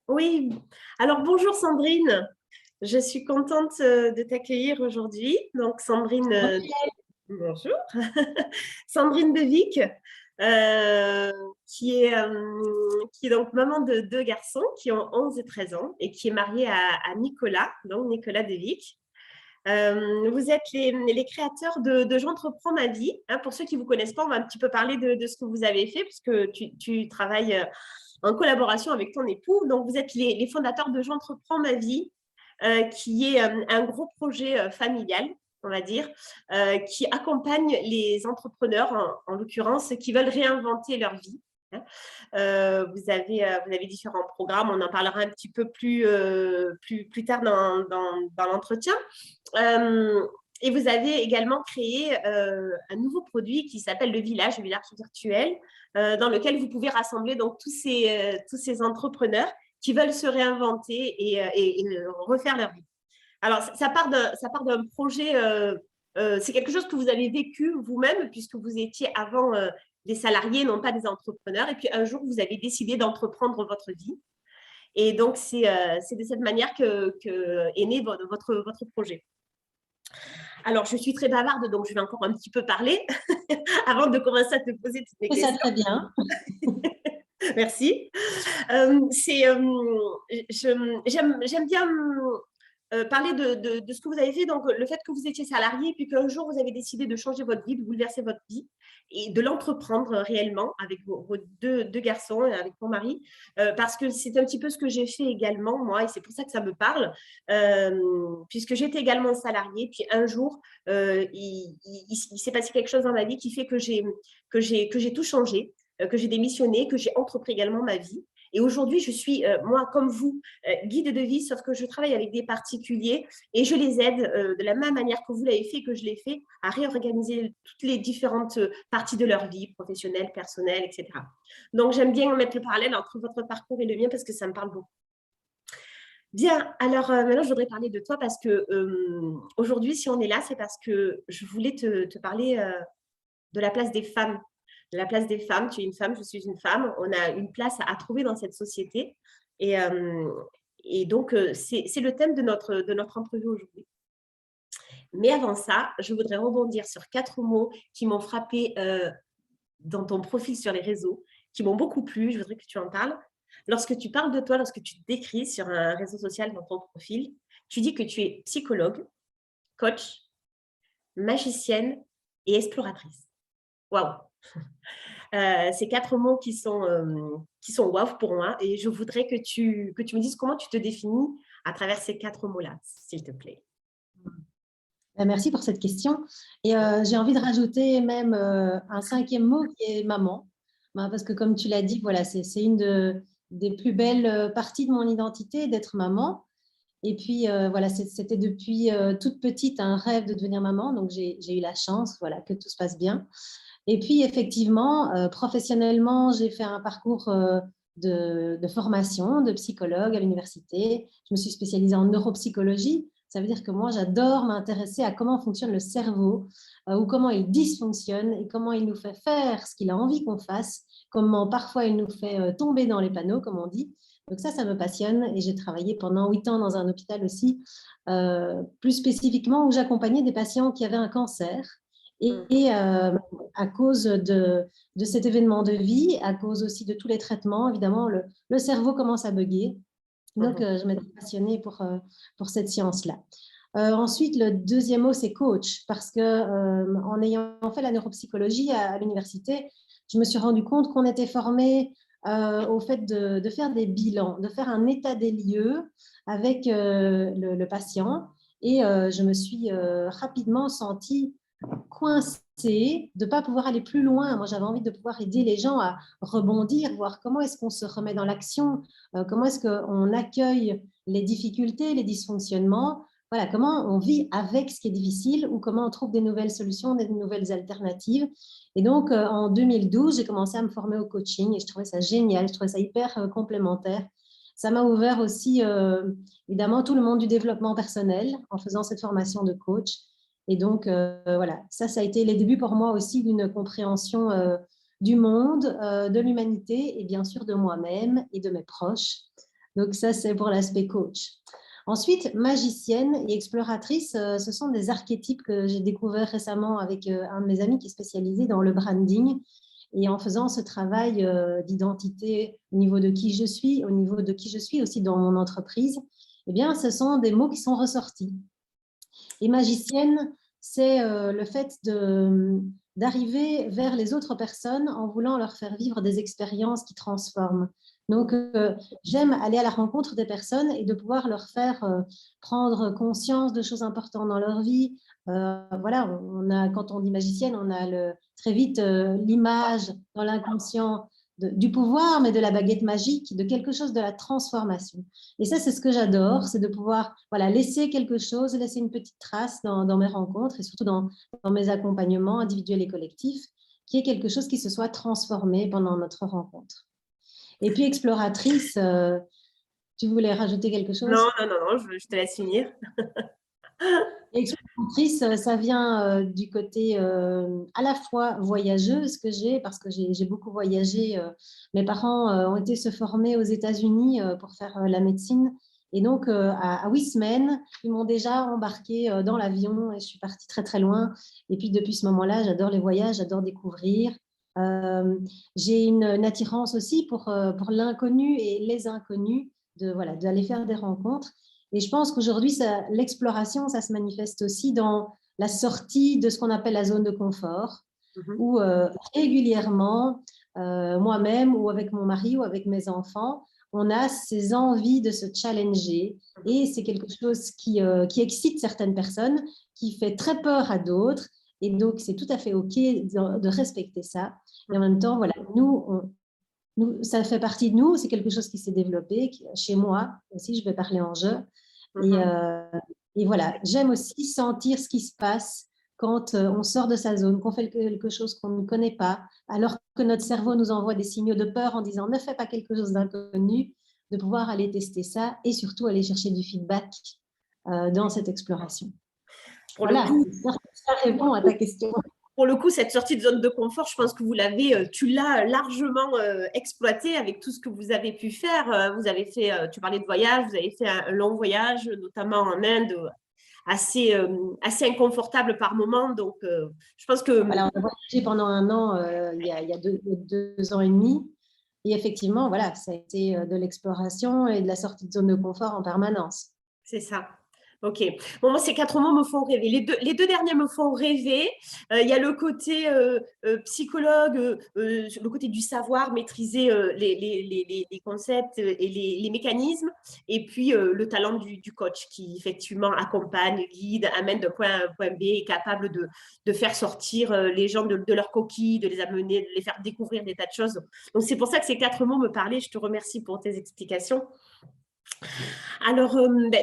Oui, alors bonjour Sandrine, je suis contente de t'accueillir aujourd'hui. Donc Sandrine, bonjour, Sandrine Devic, euh, qui est donc maman de deux garçons qui ont 11 et 13 ans et qui est mariée à Nicolas, donc Nicolas Devic. Vous êtes les créateurs de J'entreprends ma vie. Hein, pour ceux qui ne vous connaissent pas, on va un petit peu parler de ce que vous avez fait, puisque tu travailles en collaboration avec ton époux. Donc, vous êtes les fondateurs de J'entreprends ma vie, qui est un gros projet familial, on va dire, qui accompagne les entrepreneurs, en l'occurrence, qui veulent réinventer leur vie. Hein. Vous avez différents programmes, on en parlera un petit peu plus tard dans l'entretien. Euh, et vous avez également créé un nouveau produit qui s'appelle le village virtuel, dans lequel vous pouvez rassembler donc tous ces entrepreneurs qui veulent se réinventer et refaire leur vie. Alors, ça part d'un projet, c'est quelque chose que vous avez vécu vous-même, puisque vous étiez avant des salariés, non pas des entrepreneurs. Et puis un jour, vous avez décidé d'entreprendre votre vie. Et donc, c'est de cette manière que est né votre projet. Alors, je suis très bavarde, donc je vais encore un petit peu parler avant de commencer à te poser toutes mes C'est ça questions. très bien. Merci. J'aime bien parler de ce que vous avez fait, donc le fait que vous étiez salarié, puis qu'un jour vous avez décidé de changer votre vie, de bouleverser votre vie et de l'entreprendre réellement avec vos deux garçons et avec mon mari, parce que c'est un petit peu ce que j'ai fait également, moi, et c'est pour ça que ça me parle, puisque j'étais également salariée, puis un jour, il s'est passé quelque chose dans ma vie qui fait que j'ai tout changé, que j'ai démissionné, que j'ai entrepris également ma vie. Et aujourd'hui, je suis, moi, comme vous, guide de vie, sauf que je travaille avec des particuliers et je les aide de la même manière que vous l'avez fait, que je l'ai fait, à réorganiser toutes les différentes parties de leur vie, professionnelle, personnelle, etc. Donc, j'aime bien mettre le parallèle entre votre parcours et le mien parce que ça me parle beaucoup. Bien, alors maintenant, je voudrais parler de toi parce que aujourd'hui, si on est là, c'est parce que je voulais te parler de la place des femmes. De la place des femmes, tu es une femme, je suis une femme, on a une place à trouver dans cette société. Et, euh, et donc, c'est le thème de notre entrevue aujourd'hui. Mais avant ça, je voudrais rebondir sur 4 mots qui m'ont frappé dans ton profil sur les réseaux, qui m'ont beaucoup plu. Je voudrais que tu en parles. Lorsque tu parles de toi, lorsque tu te décris sur un réseau social dans ton profil, tu dis que tu es psychologue, coach, magicienne et exploratrice. Waouh! Ces 4 mots qui sont waouh pour moi. Et je voudrais que tu me dises comment tu te définis à travers ces 4 mots-là, s'il te plaît. Merci pour cette question. Et j'ai envie de rajouter même un cinquième mot qui est maman. Parce que comme tu l'as dit, voilà, c'est une des plus belles parties de mon identité d'être maman. Et puis voilà, c'était depuis toute petite un rêve de devenir maman. Donc j'ai eu la chance, voilà, que tout se passe bien. Et puis effectivement, professionnellement, j'ai fait un parcours de formation de psychologue à l'université. Je me suis spécialisée en neuropsychologie. Ça veut dire que moi, j'adore m'intéresser à comment fonctionne le cerveau ou comment il dysfonctionne et comment il nous fait faire ce qu'il a envie qu'on fasse, comment parfois il nous fait tomber dans les panneaux, comme on dit. Donc ça me passionne et j'ai travaillé pendant 8 ans dans un hôpital aussi, plus spécifiquement où j'accompagnais des patients qui avaient un cancer. Et à cause de cet événement de vie, à cause aussi de tous les traitements, évidemment, le cerveau commence à bugger. Donc, je m'étais passionnée pour cette science-là. Ensuite, le deuxième mot, c'est coach, parce que en ayant fait la neuropsychologie à l'université, je me suis rendu compte qu'on était formé au fait de faire des bilans, de faire un état des lieux avec le patient. Et je me suis rapidement sentie coincée, de ne pas pouvoir aller plus loin. Moi, j'avais envie de pouvoir aider les gens à rebondir, voir comment est-ce qu'on se remet dans l'action, comment est-ce qu'on accueille les difficultés, les dysfonctionnements, voilà, comment on vit avec ce qui est difficile ou comment on trouve des nouvelles solutions, des nouvelles alternatives. Et donc, en 2012, j'ai commencé à me former au coaching et je trouvais ça génial, je trouvais ça hyper complémentaire. Ça m'a ouvert aussi, évidemment, tout le monde du développement personnel en faisant cette formation de coach. Et donc, voilà, ça a été les débuts pour moi aussi d'une compréhension du monde, de l'humanité et bien sûr de moi-même et de mes proches. Donc ça, c'est pour l'aspect coach. Ensuite, magicienne et exploratrice, ce sont des archétypes que j'ai découverts récemment avec un de mes amis qui est spécialisé dans le branding. Et en faisant ce travail d'identité au niveau de qui je suis, au niveau de qui je suis aussi dans mon entreprise, eh bien, ce sont des mots qui sont ressortis. Et magicienne, c'est le fait d'arriver vers les autres personnes en voulant leur faire vivre des expériences qui transforment. Donc, j'aime aller à la rencontre des personnes et de pouvoir leur faire prendre conscience de choses importantes dans leur vie. Voilà, quand on dit magicienne, on a très vite l'image dans l'inconscient du pouvoir, mais de la baguette magique, de quelque chose de la transformation. Et ça, c'est ce que j'adore, c'est de pouvoir laisser quelque chose, laisser une petite trace dans mes rencontres et surtout dans mes accompagnements individuels et collectifs, qui est quelque chose qui se soit transformé pendant notre rencontre. Et puis, exploratrice, tu voulais rajouter quelque chose? Non, je te laisse finir. Exploratrice, ça vient du côté à la fois voyageuse que j'ai, parce que j'ai beaucoup voyagé. Mes parents ont été se former aux États-Unis pour faire la médecine. Et donc, à 8 semaines, ils m'ont déjà embarqué dans l'avion et je suis partie très, très loin. Et puis, depuis ce moment-là, j'adore les voyages, j'adore découvrir. J'ai une attirance aussi pour l'inconnu et les inconnus, d'aller faire des rencontres. Et je pense qu'aujourd'hui, l'exploration, ça se manifeste aussi dans la sortie de ce qu'on appelle la zone de confort, où régulièrement, moi-même ou avec mon mari ou avec mes enfants, on a ces envies de se challenger. Et c'est quelque chose qui excite certaines personnes, qui fait très peur à d'autres. Et donc, c'est tout à fait OK de respecter ça. Et en même temps, voilà, nous, ça fait partie de nous, c'est quelque chose qui s'est développé. Chez moi aussi, je vais parler en jeu. Et voilà, j'aime aussi sentir ce qui se passe quand on sort de sa zone, qu'on fait quelque chose qu'on ne connaît pas, alors que notre cerveau nous envoie des signaux de peur en disant ne fais pas quelque chose d'inconnu, de pouvoir aller tester ça et surtout aller chercher du feedback dans cette exploration. Voilà, ça répond à ta question. Pour le coup, cette sortie de zone de confort, je pense que tu l'as largement exploité avec tout ce que vous avez pu faire. Vous avez fait, tu parlais de voyage, vous avez fait un long voyage, notamment en Inde, assez inconfortable par moment. Donc, je pense que… Voilà, on a voyagé pendant un an, il y a 2 ans et demi. Et effectivement, voilà, ça a été de l'exploration et de la sortie de zone de confort en permanence. C'est ça. Ok. Bon, moi, ces 4 mots me font rêver. Les deux derniers me font rêver. Il y a le côté psychologue, le côté du savoir, maîtriser les concepts et les mécanismes. Et puis, le talent du coach qui, effectivement, accompagne, guide, amène de point A à point B, est capable de faire sortir les gens de leur coquille, de les amener, de les faire découvrir des tas de choses. Donc, c'est pour ça que ces 4 mots me parlaient. Je te remercie pour tes explications. Alors,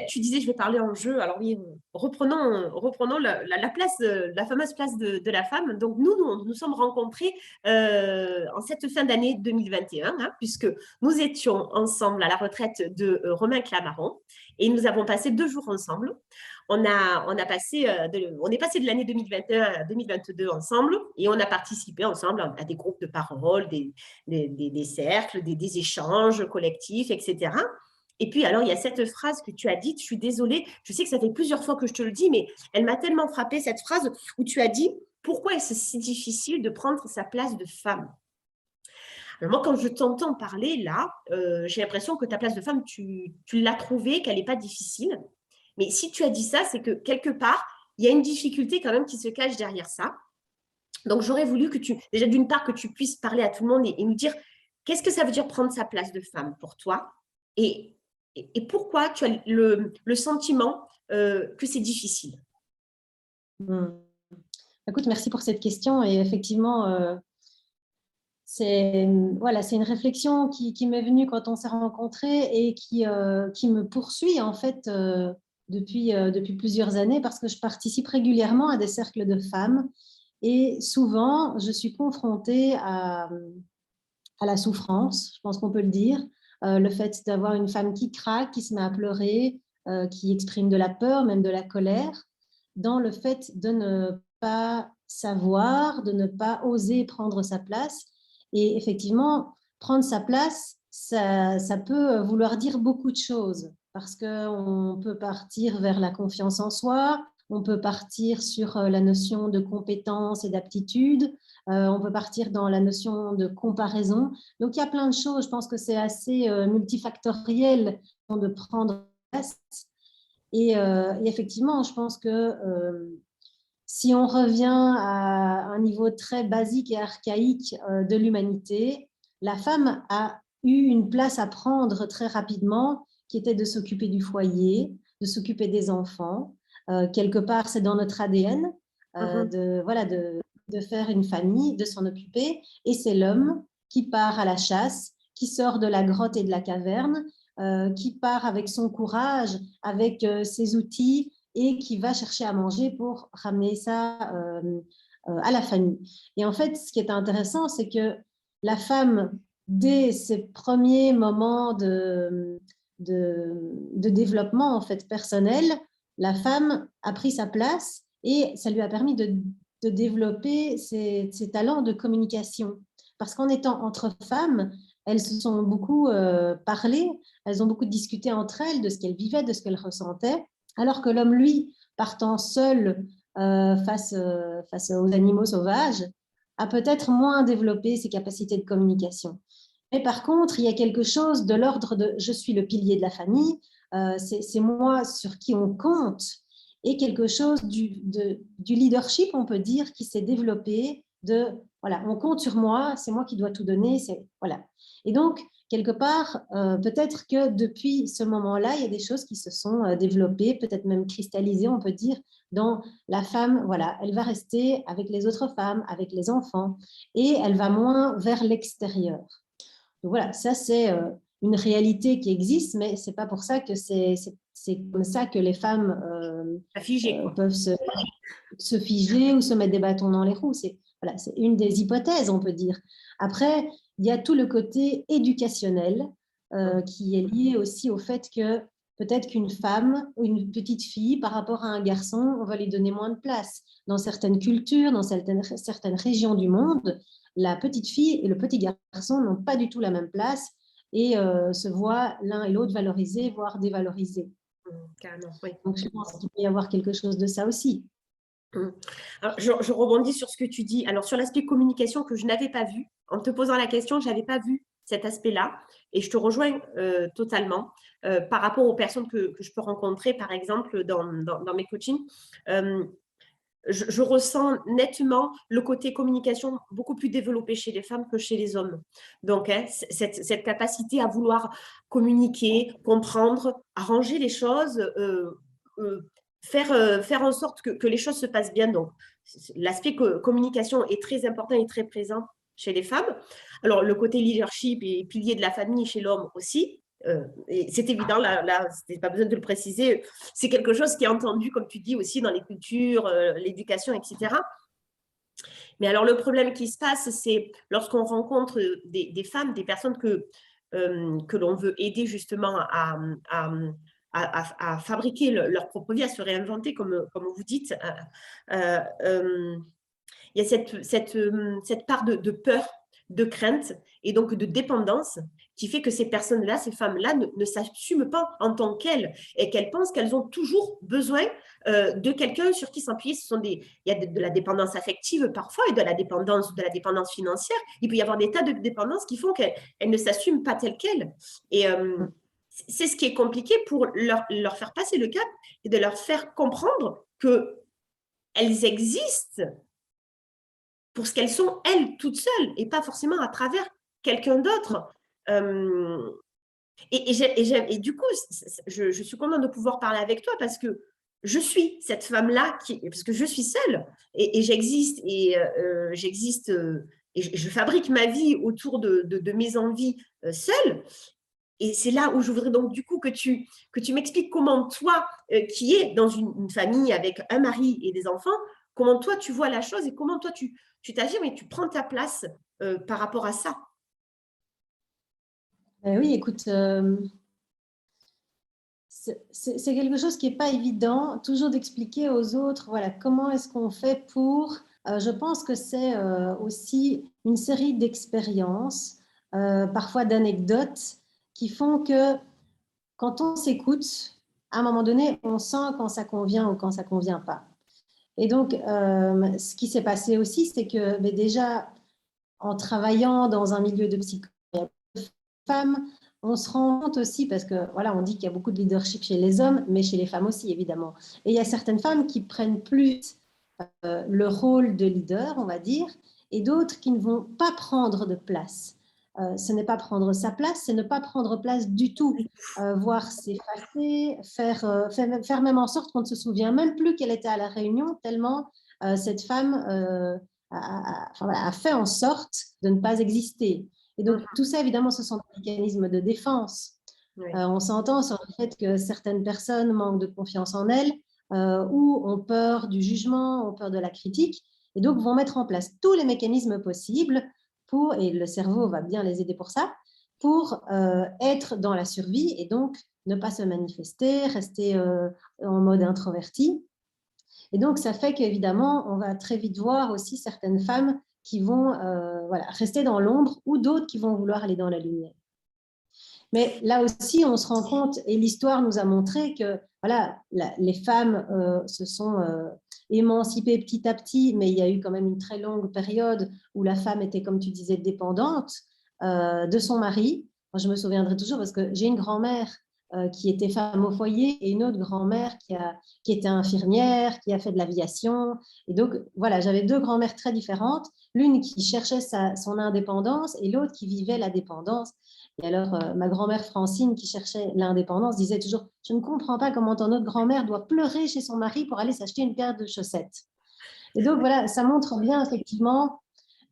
tu disais, je vais parler en jeu. Alors oui, reprenons la place, la fameuse place de la femme. Donc, nous sommes rencontrés en cette fin d'année 2021, puisque nous étions ensemble à la retraite de Romain Clamaron et nous avons passé 2 jours ensemble. On est passé de l'année 2021 à 2022 ensemble et on a participé ensemble à des groupes de parole, des cercles, des échanges collectifs, etc. Et puis, alors, il y a cette phrase que tu as dite, je suis désolée, je sais que ça fait plusieurs fois que je te le dis, mais elle m'a tellement frappée, cette phrase où tu as dit « Pourquoi est-ce si difficile de prendre sa place de femme ?» Alors moi, quand je t'entends parler, là, j'ai l'impression que ta place de femme, tu l'as trouvée, qu'elle n'est pas difficile. Mais si tu as dit ça, c'est que quelque part, il y a une difficulté quand même qui se cache derrière ça. Donc, j'aurais voulu que déjà d'une part, que tu puisses parler à tout le monde et nous dire qu'est-ce que ça veut dire prendre sa place de femme pour toi et pourquoi tu as le sentiment que c'est difficile. Écoute, merci pour cette question. Et effectivement, c'est une réflexion qui m'est venue quand on s'est rencontrés et qui me poursuit en fait depuis plusieurs années parce que je participe régulièrement à des cercles de femmes et souvent je suis confrontée à la souffrance, je pense qu'on peut le dire, le fait d'avoir une femme qui craque, qui se met à pleurer, qui exprime de la peur, même de la colère, dans le fait de ne pas savoir, de ne pas oser prendre sa place. Et effectivement, prendre sa place, ça peut vouloir dire beaucoup de choses parce qu'on peut partir vers la confiance en soi, on peut partir sur la notion de compétence et d'aptitude, on peut partir dans la notion de comparaison. Donc, il y a plein de choses. Je pense que c'est assez multifactoriel de prendre place. Et effectivement, je pense que si on revient à un niveau très basique et archaïque de l'humanité, la femme a eu une place à prendre très rapidement, qui était de s'occuper du foyer, de s'occuper des enfants. Quelque part, c'est dans notre ADN de faire une famille, de s'en occuper. Et c'est l'homme qui part à la chasse, qui sort de la grotte et de la caverne, qui part avec son courage, avec ses outils, et qui va chercher à manger pour ramener ça à la famille. Et en fait, ce qui est intéressant, c'est que la femme, dès ses premiers moments de développement en fait, personnel, la femme a pris sa place et ça lui a permis de développer ses talents de communication. Parce qu'en étant entre femmes, elles se sont beaucoup parlé, elles ont beaucoup discuté entre elles de ce qu'elles vivaient, de ce qu'elles ressentaient. Alors que l'homme, lui, partant seul face aux animaux sauvages, a peut-être moins développé ses capacités de communication. Mais par contre, il y a quelque chose de l'ordre de « je suis le pilier de la famille », c'est moi sur qui on compte, et quelque chose du leadership, on peut dire, qui s'est développé de « voilà, on compte sur moi, c'est moi qui dois tout donner ». Voilà. Et donc, quelque part, peut-être que depuis ce moment-là, il y a des choses qui se sont développées, peut-être même cristallisées, on peut dire, dans la femme. Voilà, elle va rester avec les autres femmes, avec les enfants, et elle va moins vers l'extérieur. Donc voilà, ça c'est une réalité qui existe, mais c'est pas pour ça que c'est comme ça que les femmes peuvent se figer ou se mettre des bâtons dans les roues. C'est une des hypothèses, on peut dire. Après, il y a tout le côté éducationnel qui est lié aussi au fait que peut-être qu'une femme ou une petite fille, par rapport à un garçon, on va lui donner moins de place. Dans certaines cultures, dans certaines régions du monde, la petite fille et le petit garçon n'ont pas du tout la même place et se voient l'un et l'autre valorisés, voire dévalorisés. Carrément, oui. Donc, je pense qu'il peut y avoir quelque chose de ça aussi. Alors, je rebondis sur ce que tu dis. Alors, sur l'aspect communication que je n'avais pas vu, en te posant la question, je n'avais pas vu cet aspect-là. Et je te rejoins totalement par rapport aux personnes que je peux rencontrer, par exemple, dans mes coachings. Je ressens nettement le côté communication beaucoup plus développé chez les femmes que chez les hommes. Donc, cette capacité à vouloir communiquer, comprendre, arranger les choses, faire en sorte que les choses se passent bien. Donc, l'aspect communication est très important et très présent chez les femmes. Alors, le côté leadership et pilier de la famille chez l'homme aussi. Et c'est évident, là c'est pas besoin de le préciser, c'est quelque chose qui est entendu, comme tu dis, aussi dans les cultures, l'éducation, etc. Mais alors, le problème qui se passe, c'est lorsqu'on rencontre des femmes, des personnes que l'on veut aider justement à fabriquer leur propre vie, à se réinventer, comme vous dites, il y a cette part de peur, de crainte et donc de dépendance qui fait que ces personnes-là, ces femmes-là ne s'assument pas en tant qu'elles et qu'elles pensent qu'elles ont toujours besoin de quelqu'un sur qui s'appuyer. Il y a de la dépendance affective parfois et de la dépendance financière. Il peut y avoir des tas de dépendances qui font qu'elles ne s'assument pas telles quelles. Et c'est ce qui est compliqué pour leur faire passer le cap et de leur faire comprendre qu'elles existent pour ce qu'elles sont, elles, toutes seules, et pas forcément à travers quelqu'un d'autre. Et du coup, je suis contente de pouvoir parler avec toi parce que je suis cette femme-là, parce que je suis seule, et j'existe, et je fabrique ma vie autour de mes envies seule. Et c'est là où je voudrais donc du coup que tu m'expliques comment toi, qui es dans une famille avec un mari et des enfants, comment toi tu vois la chose et comment toi tu t'affirmes et tu prends ta place par rapport à ça. Oui, écoute, c'est quelque chose qui n'est pas évident, toujours d'expliquer aux autres, voilà, comment est-ce qu'on fait pour… je pense que c'est aussi une série d'expériences parfois d'anecdotes qui font que quand on s'écoute, à un moment donné, on sent quand ça convient ou quand ça convient pas. Et donc, ce qui s'est passé aussi, c'est que déjà, en travaillant dans un milieu de psychologie de femmes, on se rend compte aussi, parce que voilà, on dit qu'il y a beaucoup de leadership chez les hommes, mais chez les femmes aussi, évidemment. Et il y a certaines femmes qui prennent plus le rôle de leader, on va dire, et d'autres qui ne vont pas prendre de place. Ce n'est pas prendre sa place, c'est ne pas prendre place du tout, voire s'effacer, faire même en sorte qu'on ne se souvient même plus qu'elle était à la réunion, tellement cette femme a fait en sorte de ne pas exister. Et donc, tout ça, évidemment, ce sont des mécanismes de défense. Oui. On s'entend sur le fait que certaines personnes manquent de confiance en elles ou ont peur du jugement, ont peur de la critique, et donc vont mettre en place tous les mécanismes possibles pour, et le cerveau va bien les aider pour ça, pour être dans la survie et donc ne pas se manifester, rester en mode introverti. Et donc, ça fait qu'évidemment, on va très vite voir aussi certaines femmes qui vont rester dans l'ombre ou d'autres qui vont vouloir aller dans la lumière. Mais là aussi, on se rend compte, et l'histoire nous a montré que voilà, les femmes se sont émancipées petit à petit, mais il y a eu quand même une très longue période où la femme était, comme tu disais, dépendante de son mari. Moi, je me souviendrai toujours parce que j'ai une grand-mère qui était femme au foyer et une autre grand-mère qui était infirmière, qui a fait de l'aviation. Et donc, voilà, j'avais deux grand-mères très différentes, l'une qui cherchait son indépendance et l'autre qui vivait la dépendance. Et alors, ma grand-mère Francine, qui cherchait l'indépendance, disait toujours « Je ne comprends pas comment ton autre grand-mère doit pleurer chez son mari pour aller s'acheter une paire de chaussettes. » Et donc, voilà, ça montre bien effectivement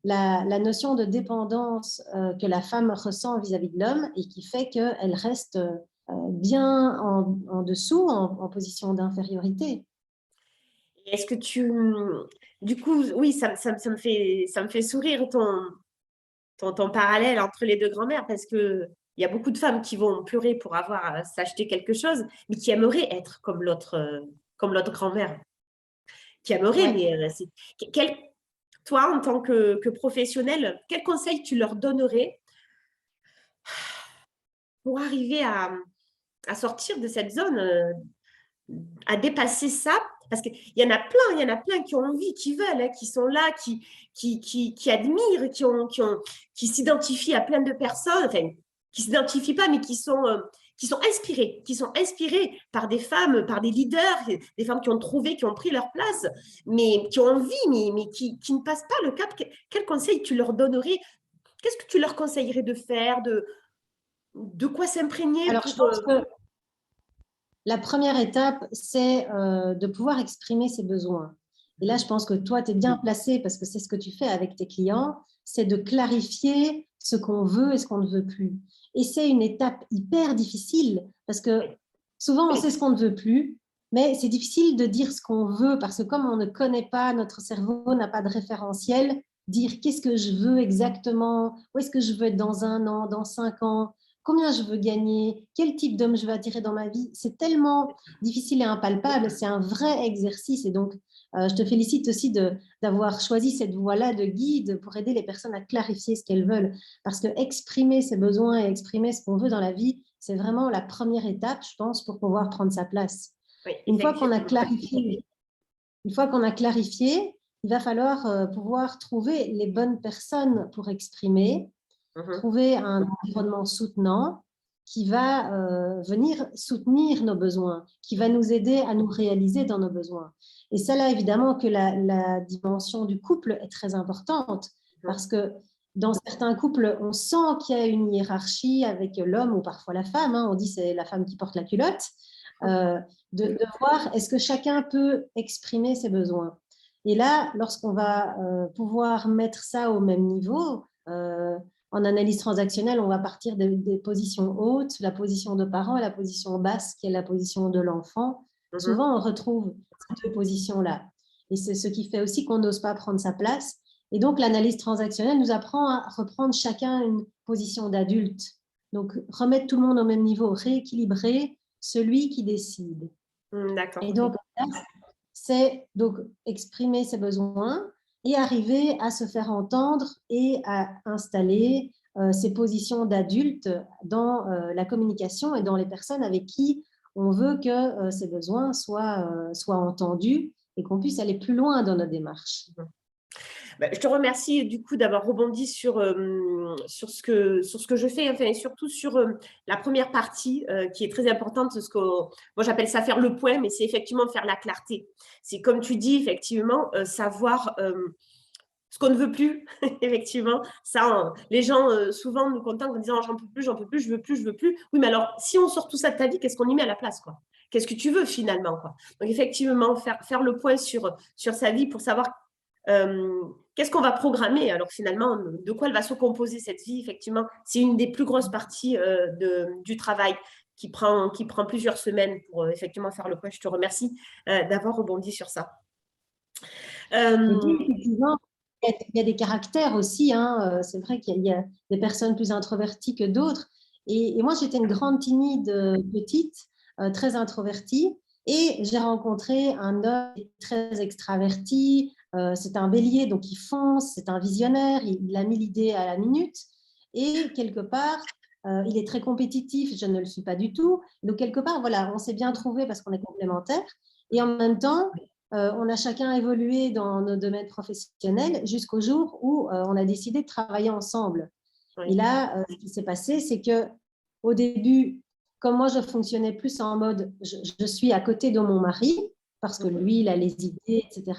la notion de dépendance que la femme ressent vis-à-vis de l'homme et qui fait qu'elle reste bien en dessous, en position d'infériorité. Est-ce que du coup, oui, ça me fait sourire ton parallèle entre les deux grand-mères parce que il y a beaucoup de femmes qui vont pleurer pour avoir à s'acheter quelque chose, mais qui aimeraient être comme l'autre grand-mère, qui aimeraient, Ouais. mais toi, en tant que professionnel, quel conseil tu leur donnerais pour arriver à sortir de cette zone, à dépasser ça? Parce qu'il y en a plein qui ont envie, qui veulent, hein, qui sont là, qui admirent, qui s'identifient à plein de personnes, enfin, qui ne s'identifient pas, mais qui sont inspirés par des femmes, par des leaders, des femmes qui ont trouvé, qui ont pris leur place, mais qui ont envie, mais qui ne passent pas le cap. Quel conseil tu leur donnerais? Qu'est-ce que tu leur conseillerais de faire, de quoi s'imprégner Alors, je pour... pense que la première étape, c'est de pouvoir exprimer ses besoins. Et là, je pense que toi, tu es bien placé parce que c'est ce que tu fais avec tes clients, c'est de clarifier ce qu'on veut et ce qu'on ne veut plus. Et c'est une étape hyper difficile parce que souvent, on sait ce qu'on ne veut plus, mais c'est difficile de dire ce qu'on veut parce que comme on ne connaît pas, notre cerveau n'a pas de référentiel, dire qu'est-ce que je veux exactement, où est-ce que je veux être dans 1 an, dans 5 ans, combien je veux gagner, quel type d'homme je veux attirer dans ma vie, c'est tellement difficile et impalpable, c'est un vrai exercice. Et donc, je te félicite aussi d'avoir choisi cette voie-là de guide pour aider les personnes à clarifier ce qu'elles veulent. Parce que exprimer ses besoins et exprimer ce qu'on veut dans la vie, c'est vraiment la première étape, je pense, pour pouvoir prendre sa place. Oui, Une fois qu'on a effectivement. clarifié, il va falloir pouvoir trouver les bonnes personnes pour exprimer, trouver un environnement soutenant qui va venir soutenir nos besoins, qui va nous aider à nous réaliser dans nos besoins. Et ça, là, évidemment, que la dimension du couple est très importante parce que dans certains couples, on sent qu'il y a une hiérarchie avec l'homme ou parfois la femme. Hein, on dit c'est la femme qui porte la culotte. De voir est-ce que chacun peut exprimer ses besoins. Et là, lorsqu'on va pouvoir mettre ça au même niveau, en analyse transactionnelle, on va partir des positions hautes, la position de parent et la position basse, qui est la position de l'enfant. Souvent, on retrouve ces deux positions-là. Et c'est ce qui fait aussi qu'on n'ose pas prendre sa place. Et donc, l'analyse transactionnelle nous apprend à reprendre chacun une position d'adulte. Donc, remettre tout le monde au même niveau, rééquilibrer celui qui décide. D'accord. Et donc, c'est donc exprimer ses besoins et arriver à se faire entendre et à installer ces positions d'adulte dans la communication et dans les personnes avec qui on veut que ces besoins soient entendus et qu'on puisse aller plus loin dans notre démarche. Je te remercie du coup d'avoir rebondi sur ce que je fais, enfin, et surtout sur la première partie qui est très importante, moi j'appelle ça faire le point, mais c'est effectivement faire la clarté. C'est comme tu dis, effectivement, savoir ce qu'on ne veut plus, effectivement. Ça, les gens souvent nous contactent en disant j'en peux plus, je veux plus, je veux plus. Oui, mais alors si on sort tout ça de ta vie, qu'est-ce qu'on y met à la place, quoi? Qu'est-ce que tu veux finalement, quoi? Donc effectivement, faire le point sur sa vie pour savoir qu'est-ce qu'on va programmer. Alors finalement, de quoi elle va se composer cette vie, effectivement, c'est une des plus grosses parties du travail qui prend plusieurs semaines pour effectivement faire le point. Je te remercie d'avoir rebondi sur ça. Et puis, effectivement, il y a des caractères aussi, hein. C'est vrai qu'il y a des personnes plus introverties que d'autres. Et moi, j'étais une grande timide petite, très introvertie. Et j'ai rencontré un homme très extraverti. C'est un bélier, donc il fonce, c'est un visionnaire, il a mis l'idée à la minute. Et quelque part, il est très compétitif, je ne le suis pas du tout. Donc, quelque part, voilà, on s'est bien trouvé parce qu'on est complémentaires. Et en même temps, on a chacun évolué dans nos domaines professionnels jusqu'au jour où on a décidé de travailler ensemble. Oui. Et là, ce qui s'est passé, c'est que au début, comme moi, je fonctionnais plus en mode je suis à côté de mon mari parce que lui, il a les idées, etc.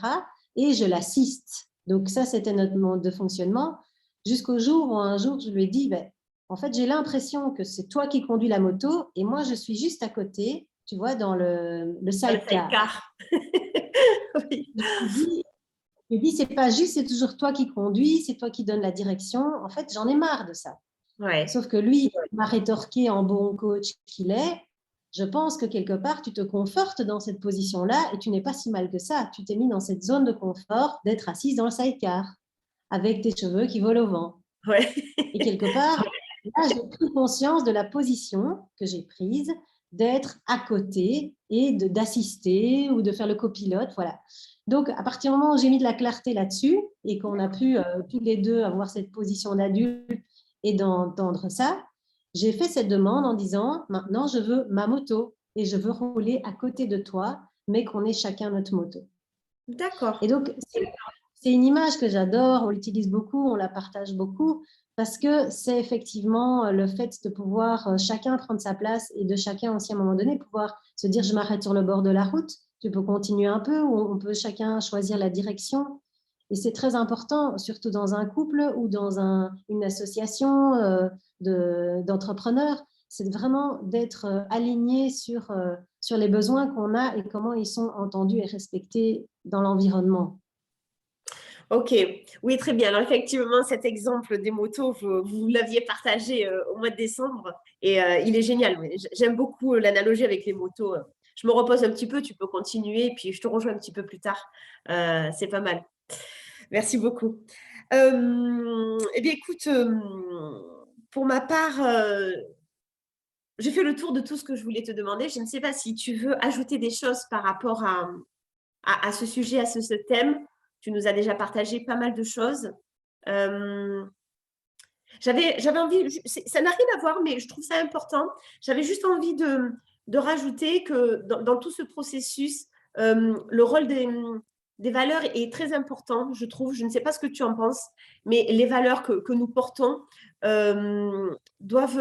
Et je l'assiste. Donc ça, c'était notre mode de fonctionnement jusqu'au jour où un jour, je lui ai dit, ben, en fait, j'ai l'impression que c'est toi qui conduis la moto et moi, je suis juste à côté, tu vois, dans le sidecar. Oui. Je dis, c'est pas juste, c'est toujours toi qui conduis, c'est toi qui donnes la direction. En fait, j'en ai marre de ça. Ouais. Sauf que lui, il m'a rétorqué en bon coach qu'il est. Je pense que quelque part, tu te confortes dans cette position-là et tu n'es pas si mal que ça. Tu t'es mis dans cette zone de confort d'être assise dans le sidecar avec tes cheveux qui volent au vent. Ouais. Et quelque part, là, j'ai pris conscience de la position que j'ai prise d'être à côté et d'assister ou de faire le copilote. Voilà. Donc, à partir du moment où j'ai mis de la clarté là-dessus et qu'on a pu tous les deux avoir cette position d'adulte et d'entendre ça, j'ai fait cette demande en disant maintenant, je veux ma moto et je veux rouler à côté de toi, mais qu'on ait chacun notre moto. D'accord. Et donc, c'est une image que j'adore, on l'utilise beaucoup, on la partage beaucoup, parce que c'est effectivement le fait de pouvoir chacun prendre sa place et de chacun aussi à un moment donné pouvoir se dire je m'arrête sur le bord de la route, tu peux continuer un peu, ou on peut chacun choisir la direction. Et c'est très important, surtout dans un couple ou dans une association d'entrepreneurs, c'est vraiment d'être aligné sur les besoins qu'on a et comment ils sont entendus et respectés dans l'environnement. Ok, oui, très bien. Alors effectivement, cet exemple des motos, vous l'aviez partagé au mois de décembre et il est génial. J'aime beaucoup l'analogie avec les motos. Je me repose un petit peu, tu peux continuer et puis je te rejoins un petit peu plus tard. C'est pas mal. Merci beaucoup. Eh bien, écoute, pour ma part, j'ai fait le tour de tout ce que je voulais te demander. Je ne sais pas si tu veux ajouter des choses par rapport à ce sujet, à ce thème. Tu nous as déjà partagé pas mal de choses. J'avais envie, ça n'a rien à voir, mais je trouve ça important. J'avais juste envie de rajouter que dans tout ce processus, le rôle des valeurs est très important, je trouve. Je ne sais pas ce que tu en penses, mais les valeurs que nous portons doivent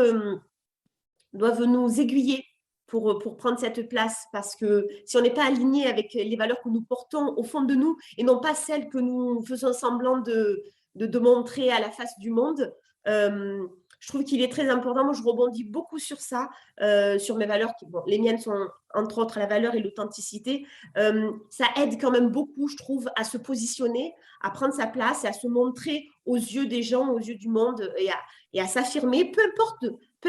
nous aiguiller pour prendre cette place, parce que si on n'est pas aligné avec les valeurs que nous portons au fond de nous et non pas celles que nous faisons semblant de montrer à la face du monde, je trouve qu'il est très important. Moi, je rebondis beaucoup sur ça, sur mes valeurs. Les miennes sont entre autres la valeur et l'authenticité. Ça aide quand même beaucoup, je trouve, à se positionner, à prendre sa place et à se montrer aux yeux des gens, aux yeux du monde et à s'affirmer, peu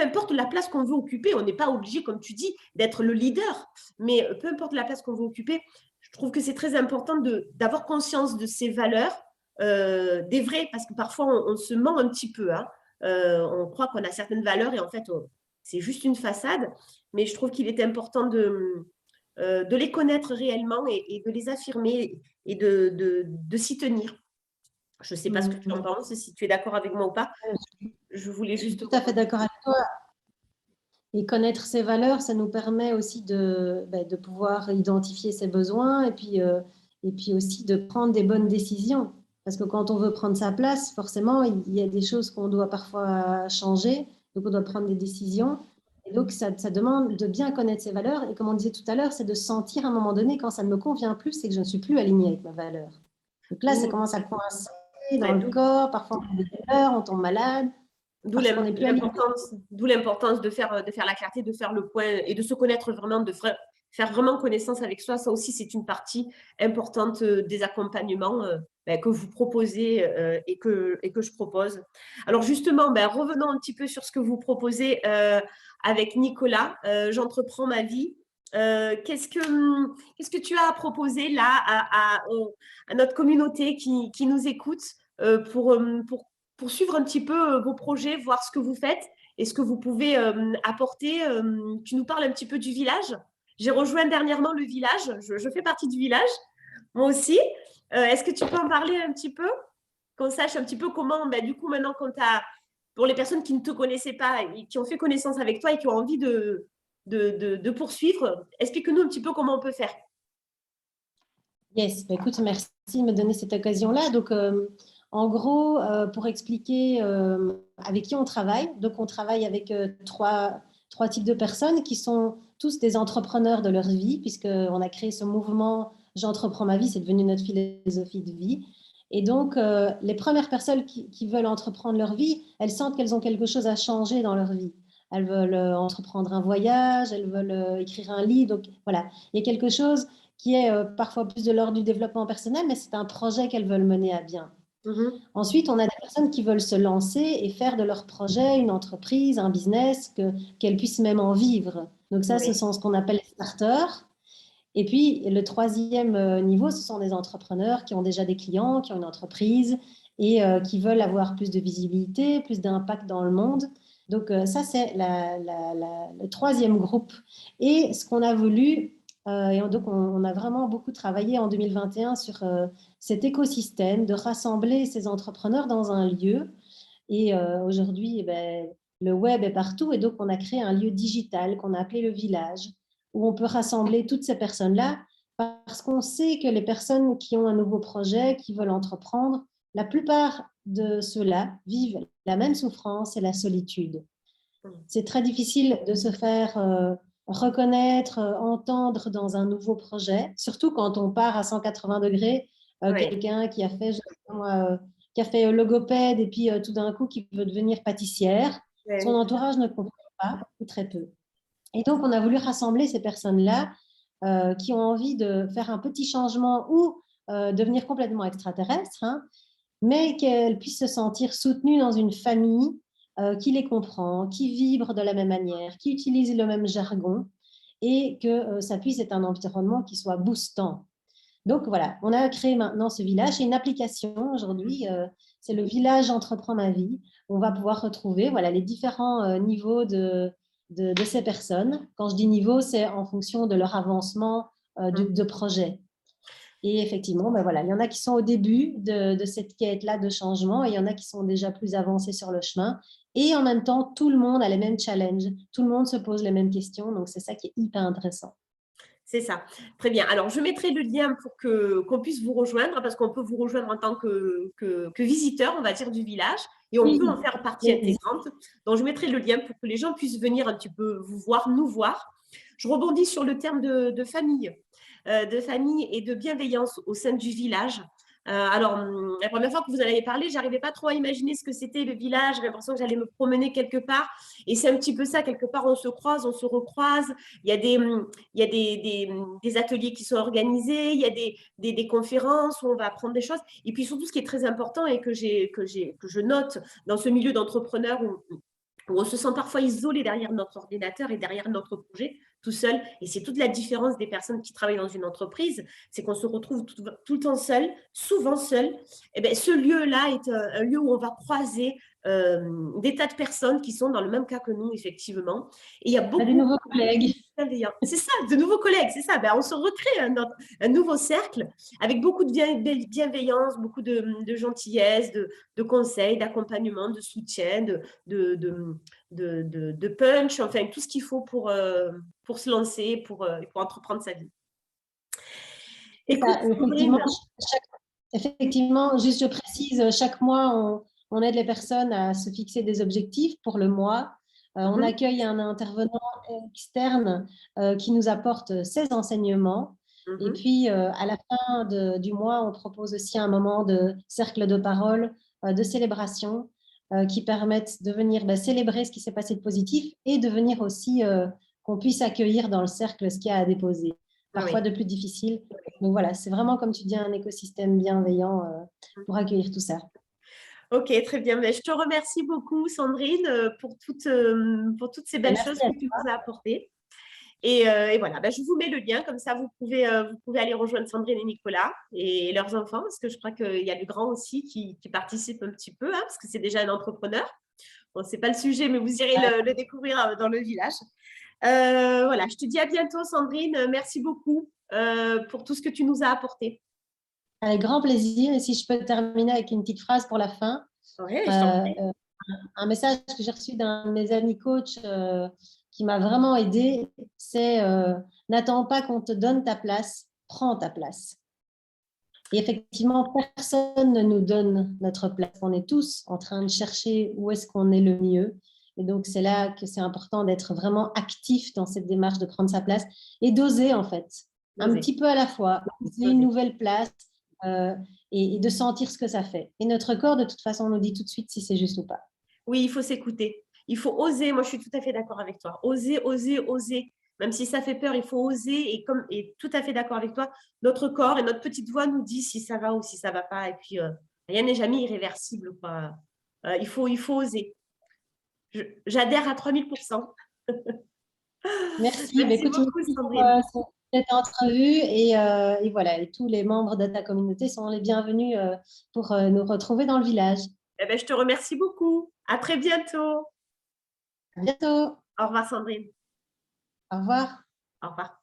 importe la place qu'on veut occuper. On n'est pas obligé, comme tu dis, d'être le leader, mais peu importe la place qu'on veut occuper, je trouve que c'est très important d'avoir conscience de ces valeurs, des vraies, parce que parfois on se ment un petit peu. Hein. On croit qu'on a certaines valeurs et en fait, c'est juste une façade. Mais je trouve qu'il est important de les connaître réellement et de les affirmer et de s'y tenir. Je ne sais pas ce que tu en Mhm. penses, si tu es d'accord avec moi ou pas. Je voulais Je suis juste… tout à fait d'accord avec toi. Et connaître ses valeurs, ça nous permet aussi de pouvoir identifier ses besoins et puis aussi de prendre des bonnes décisions. Parce que quand on veut prendre sa place, forcément, il y a des choses qu'on doit parfois changer, donc on doit prendre des décisions. Et donc, ça demande de bien connaître ses valeurs. Et comme on disait tout à l'heure, c'est de sentir à un moment donné quand ça ne me convient plus, c'est que je ne suis plus alignée avec ma valeur. Donc là, ça Oui, commence à coincer dans ouais, le corps, parfois on a des douleurs, on tombe malade, parce qu'on n'est plus aligné. d'où l'importance de faire la clarté, de faire le point et de se connaître vraiment, faire vraiment connaissance avec soi. Ça aussi, c'est une partie importante des accompagnements que vous proposez et que je propose. Alors justement, revenons un petit peu sur ce que vous proposez avec Nicolas. J'entreprends ma vie. Qu'est-ce que tu as à proposer là à notre communauté qui nous écoute pour suivre un petit peu vos projets, voir ce que vous faites et ce que vous pouvez apporter. Tu nous parles un petit peu du village. J'ai rejoint dernièrement le village. Je fais partie du village, moi aussi. Est-ce que tu peux en parler un petit peu, qu'on sache un petit peu comment, du coup, maintenant, pour les personnes qui ne te connaissaient pas et qui ont fait connaissance avec toi et qui ont envie de poursuivre, explique-nous un petit peu comment on peut faire. Yes, bah écoute, merci de me donner cette occasion-là. Donc, en gros, pour expliquer avec qui on travaille, donc on travaille avec trois types de personnes qui sont tous des entrepreneurs de leur vie, puisqu'on a créé ce mouvement J'entreprends ma vie, c'est devenu notre philosophie de vie. Et donc, les premières personnes qui veulent entreprendre leur vie, elles sentent qu'elles ont quelque chose à changer dans leur vie. Elles veulent entreprendre un voyage, elles veulent écrire un livre. Donc, voilà, il y a quelque chose qui est parfois plus de l'ordre du développement personnel, mais c'est un projet qu'elles veulent mener à bien. Mhm. Ensuite, on a des personnes qui veulent se lancer et faire de leur projet une entreprise, un business, qu'elles puissent même en vivre. Donc ça, ce Oui. sont ce qu'on appelle les starters. Et puis, le troisième niveau, ce sont des entrepreneurs qui ont déjà des clients, qui ont une entreprise et qui veulent avoir plus de visibilité, plus d'impact dans le monde. Donc ça, c'est le troisième groupe. Et ce qu'on a voulu, et donc on a vraiment beaucoup travaillé en 2021 sur cet écosystème de rassembler ces entrepreneurs dans un lieu. Et aujourd'hui, eh ben, le web est partout et donc on a créé un lieu digital qu'on a appelé le village où on peut rassembler toutes ces personnes-là parce qu'on sait que les personnes qui ont un nouveau projet, qui veulent entreprendre, la plupart de ceux-là vivent la même souffrance et la solitude. C'est très difficile de se faire reconnaître, entendre dans un nouveau projet, surtout quand on part à 180 degrés, Oui. quelqu'un qui a fait, qui a fait logopède et puis tout d'un coup qui veut devenir pâtissière. Son Oui. entourage ne comprend pas, ou très peu. Et donc, on a voulu rassembler ces personnes-là qui ont envie de faire un petit changement ou devenir complètement extraterrestres, hein, mais qu'elles puissent se sentir soutenues dans une famille qui les comprend, qui vibre de la même manière, qui utilise le même jargon et que ça puisse être un environnement qui soit boostant. Donc voilà, on a créé maintenant ce village. C'est une application aujourd'hui, c'est le village Entreprends ma vie. On va pouvoir retrouver voilà, les différents niveaux de ces personnes. Quand je dis niveau, c'est en fonction de leur avancement de projet. Et effectivement, ben voilà, il y en a qui sont au début de cette quête-là de changement et il y en a qui sont déjà plus avancés sur le chemin. Et en même temps, tout le monde a les mêmes challenges, tout le monde se pose les mêmes questions. Donc, c'est ça qui est hyper intéressant. C'est ça. Très bien. Alors, je mettrai le lien pour qu'on puisse vous rejoindre, parce qu'on peut vous rejoindre en tant que visiteur, on va dire, du village, et on peut en Oui, faire partie oui, intégrante. Donc, je mettrai le lien pour que les gens puissent venir un petit peu vous voir, nous voir. Je rebondis sur le terme de famille et de bienveillance au sein du village. Alors, la première fois que vous en avez parlé, j'arrivais pas trop à imaginer ce que c'était le village. J'avais l'impression que j'allais me promener quelque part. Et c'est un petit peu ça, quelque part, on se croise, on se recroise. Il y a des ateliers qui sont organisés, il y a des conférences où on va apprendre des choses. Et puis surtout, ce qui est très important et que je note dans ce milieu d'entrepreneurs où on se sent parfois isolé derrière notre ordinateur et derrière notre projet tout seul. Et c'est toute la différence des personnes qui travaillent dans une entreprise, c'est qu'on se retrouve tout le temps seul, souvent seul. Et bien, ce lieu-là est un lieu où on va croiser des tas de personnes qui sont dans le même cas que nous, effectivement. Et il y a beaucoup Des nouveaux collègues. C'est ça, de nouveaux collègues, c'est ça. Ben, on se recrée un nouveau cercle avec beaucoup de bienveillance, beaucoup de gentillesse, de conseils, d'accompagnement, de soutien, de punch, enfin tout ce qu'il faut pour se lancer, pour entreprendre sa vie. Écoute, effectivement, juste je précise, chaque mois, on aide les personnes à se fixer des objectifs pour le mois. On accueille un intervenant externe qui nous apporte ses enseignements. Et puis, à la fin du mois, on propose aussi un moment de cercle de parole, de célébration, qui permettent de venir célébrer ce qui s'est passé de positif et de venir aussi qu'on puisse accueillir dans le cercle ce qu'il y a à déposer, parfois de plus difficile. Donc voilà, c'est vraiment, comme tu dis, un écosystème bienveillant pour accueillir tout ça. Ok, très bien. Mais je te remercie beaucoup, Sandrine, pour toutes ces belles choses que tu nous as apportées. Et voilà, je vous mets le lien, comme ça vous pouvez aller rejoindre Sandrine et Nicolas et leurs enfants, parce que je crois qu'il y a le grand aussi qui participe un petit peu, parce que c'est déjà un entrepreneur. Bon, ce n'est pas le sujet, mais vous irez le découvrir dans le village. Voilà, je te dis à bientôt, Sandrine. Merci beaucoup pour tout ce que tu nous as apporté. Avec grand plaisir. Et si je peux terminer avec une petite phrase pour la fin. Ouais, un message que j'ai reçu d'un de mes amis coach qui m'a vraiment aidé, c'est n'attends pas qu'on te donne ta place, prends ta place. Et effectivement, personne ne nous donne notre place. On est tous en train de chercher où est-ce qu'on est le mieux. Et donc, c'est là que c'est important d'être vraiment actif dans cette démarche de prendre sa place et d'oser, en fait, un petit peu à la fois, oser une nouvelle place et de sentir ce que ça fait. Et notre corps, de toute façon, nous dit tout de suite si c'est juste ou pas. Oui, il faut s'écouter. Il faut oser. Moi, je suis tout à fait d'accord avec toi. Oser, oser, oser. Même si ça fait peur, il faut oser. Et tout à fait d'accord avec toi, notre corps et notre petite voix nous dit si ça va ou si ça ne va pas. Et puis, rien n'est jamais irréversible, quoi. Il faut oser. J'adhère à 3000%. Merci. Merci beaucoup, Sandrine. Pour cette entrevue et voilà, et tous les membres de ta communauté sont les bienvenus pour nous retrouver dans le village. Je te remercie beaucoup. À très bientôt. À bientôt. Au revoir, Sandrine. Au revoir. Au revoir.